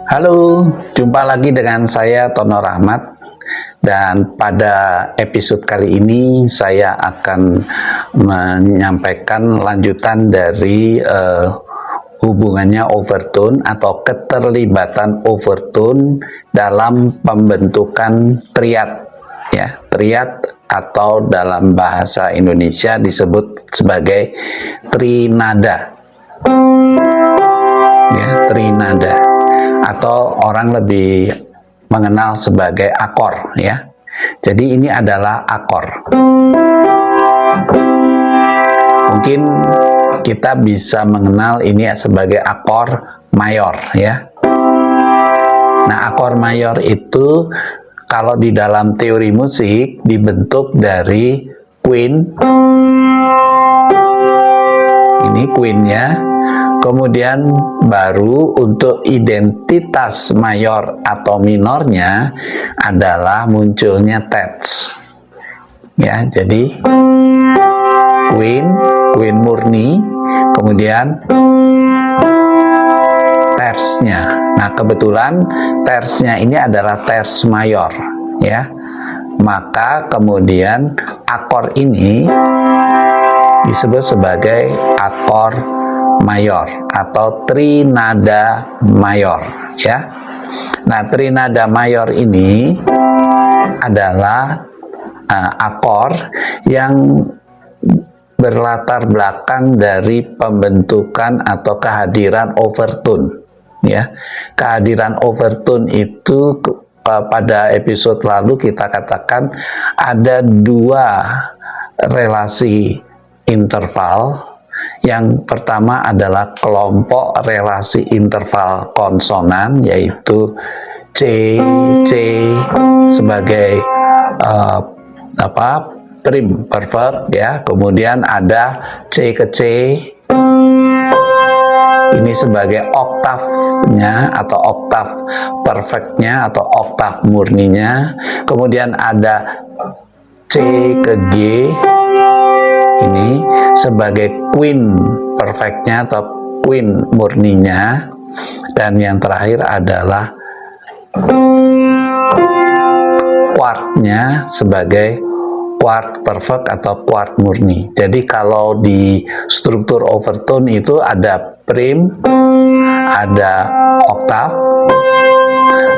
Halo, jumpa lagi dengan saya Tono Rahmat, dan pada episode kali ini saya akan menyampaikan lanjutan dari hubungannya overtone atau keterlibatan overtone dalam pembentukan triad, ya, triad atau dalam bahasa Indonesia disebut sebagai trinada, ya, trinada. Atau orang lebih mengenal sebagai akor, ya. Jadi ini adalah akor. Mungkin kita bisa mengenal ini sebagai akor mayor, ya. Nah, akor mayor itu kalau di dalam teori musik dibentuk dari queen. Ini queennya. Kemudian baru untuk identitas mayor atau minornya adalah munculnya terts. Ya, jadi queen murni, kemudian tertsnya. Nah, kebetulan tertsnya ini adalah terts mayor, ya. Maka kemudian akor ini disebut sebagai akor mayor atau trinada mayor, ya. Nah, trinada mayor ini adalah akor yang berlatar belakang dari pembentukan atau kehadiran overtone, ya. Kehadiran overtone itu pada episode lalu kita katakan ada dua relasi interval. Yang pertama adalah kelompok relasi interval konsonan, yaitu C sebagai prim perfect, ya. Kemudian ada C ke C ini sebagai oktavnya atau oktav perfectnya atau oktav murninya. Kemudian ada C ke G ini sebagai queen perfectnya atau queen murninya. Dan yang terakhir adalah quartnya sebagai quart perfect atau quart murni. Jadi kalau di struktur overtone itu ada prim, ada oktav,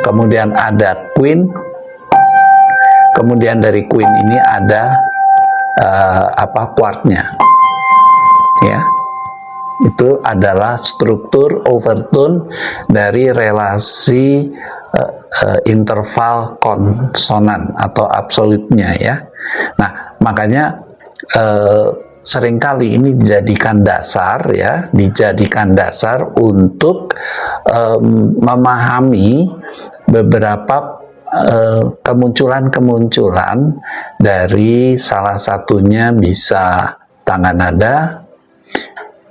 kemudian ada queen, kemudian dari queen ini ada quartnya, ya. Itu adalah struktur overtone dari relasi interval konsonan atau absolutnya, ya. Nah, makanya seringkali ini dijadikan dasar, ya, dijadikan dasar untuk memahami beberapa kemunculan dari salah satunya bisa tangan nada,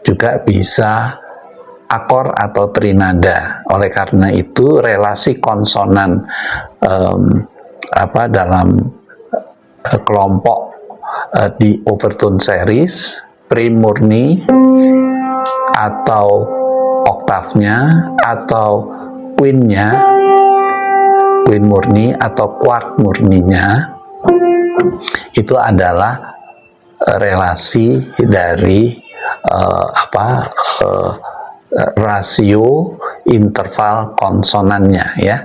juga bisa akor atau trinada. Oleh karena itu relasi konsonan dalam kelompok di overtone series, prim murni atau oktavnya atau queennya, queen murni atau quart murninya, itu adalah relasi dari rasio interval konsonannya, ya.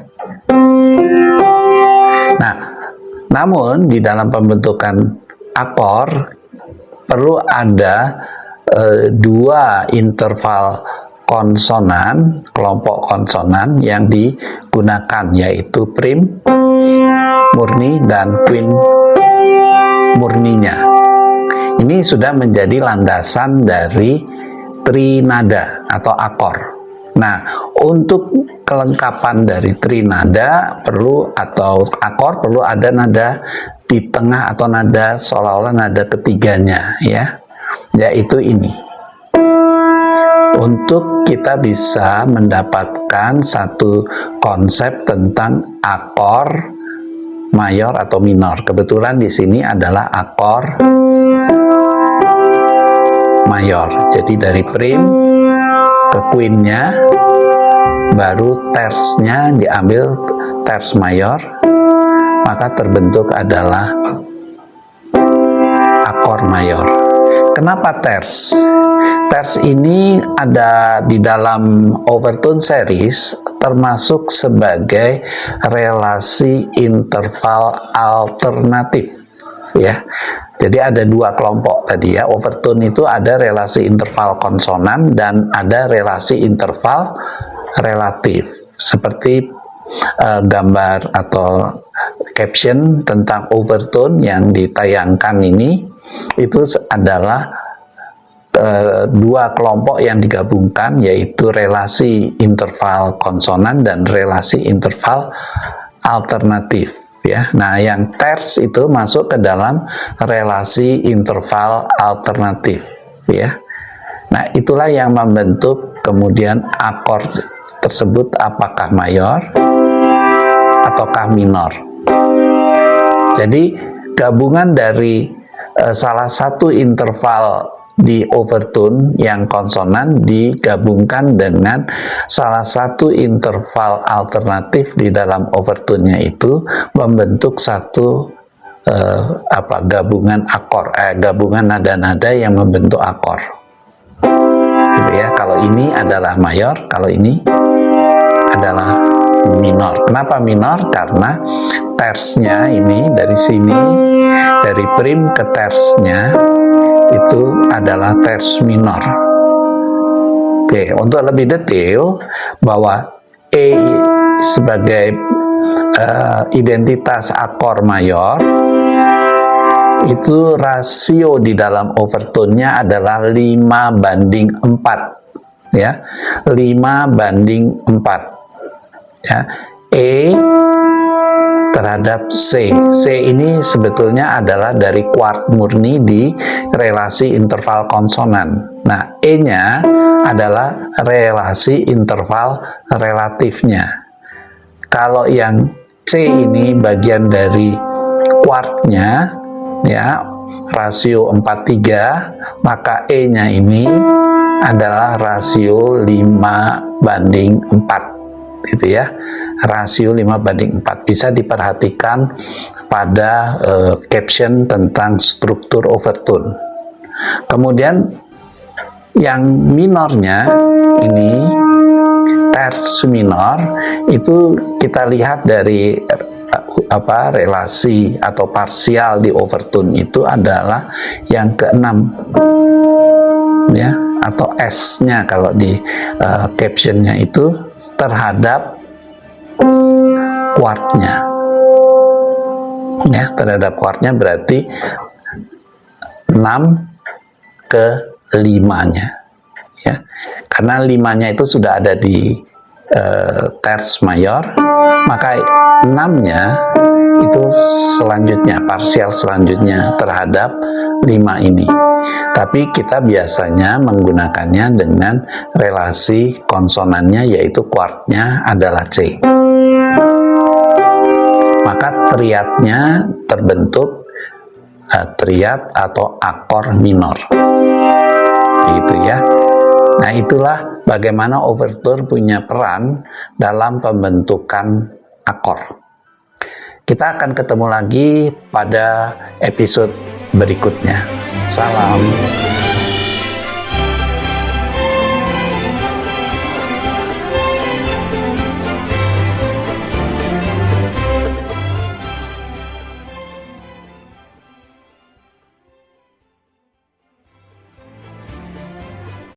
Nah, namun di dalam pembentukan akor perlu ada dua interval konsonan, kelompok konsonan yang digunakan, yaitu prim murni dan queen murninya. Ini sudah menjadi landasan dari trinada atau akor. Nah, untuk kelengkapan dari trinada atau akor perlu ada nada di tengah atau nada seolah-olah nada ketiganya, ya, yaitu ini. Untuk kita bisa mendapatkan satu konsep tentang akor mayor atau minor. Kebetulan di sini adalah akor mayor. Jadi dari prim ke queennya, baru tersnya diambil ters mayor, maka terbentuk adalah akor mayor. Kenapa ters? Ters ini ada di dalam overtone series termasuk sebagai relasi interval alternatif, ya. Jadi ada dua kelompok tadi ya. Overtone itu ada relasi interval konsonan dan ada relasi interval relatif. Seperti gambar atau caption tentang overtone yang ditayangkan ini, itu adalah dua kelompok yang digabungkan, yaitu relasi interval konsonan dan relasi interval alternatif, ya. Nah, yang ters itu masuk ke dalam relasi interval alternatif, ya. Nah, itulah yang membentuk kemudian akor tersebut apakah mayor ataukah minor. Jadi gabungan dari salah satu interval di overtone yang konsonan digabungkan dengan salah satu interval alternatif di dalam overtone-nya itu membentuk satu gabungan akor, gabungan nada-nada yang membentuk akor. Gitu ya. Kalau ini adalah mayor, kalau ini adalah minor. Kenapa minor? Karena tersnya ini dari sini, dari prim ke tersnya itu adalah ters minor. Oke, untuk lebih detail bahwa E sebagai identitas akor mayor itu rasio di dalam overtone-nya adalah 5:4, ya. 5:4, ya. E terhadap C. C ini sebetulnya adalah dari kuart murni di relasi interval konsonan. Nah, E-nya adalah relasi interval relatifnya. Kalau yang C ini bagian dari kuartnya, ya, rasio 4:3, maka E-nya ini adalah rasio 5:4, gitu ya. Rasio 5:4 bisa diperhatikan pada caption tentang struktur overtone. Kemudian yang minornya ini ters minor, itu kita lihat dari relasi atau parsial di overtone itu adalah yang ke-6, ya, atau S-nya kalau di captionnya itu terhadap kuartnya, ya, terhadap kuartnya berarti 6/5-nya, ya, karena 5-nya itu sudah ada di ters mayor, maka 6-nya itu selanjutnya, parsial selanjutnya terhadap 5 ini. Tapi kita biasanya menggunakannya dengan relasi konsonannya, yaitu kuartnya adalah C. Maka triadnya terbentuk triad atau akor minor, gitu ya. Nah, itulah bagaimana overtone punya peran dalam pembentukan akor. Kita akan ketemu lagi pada episode berikutnya. Salam.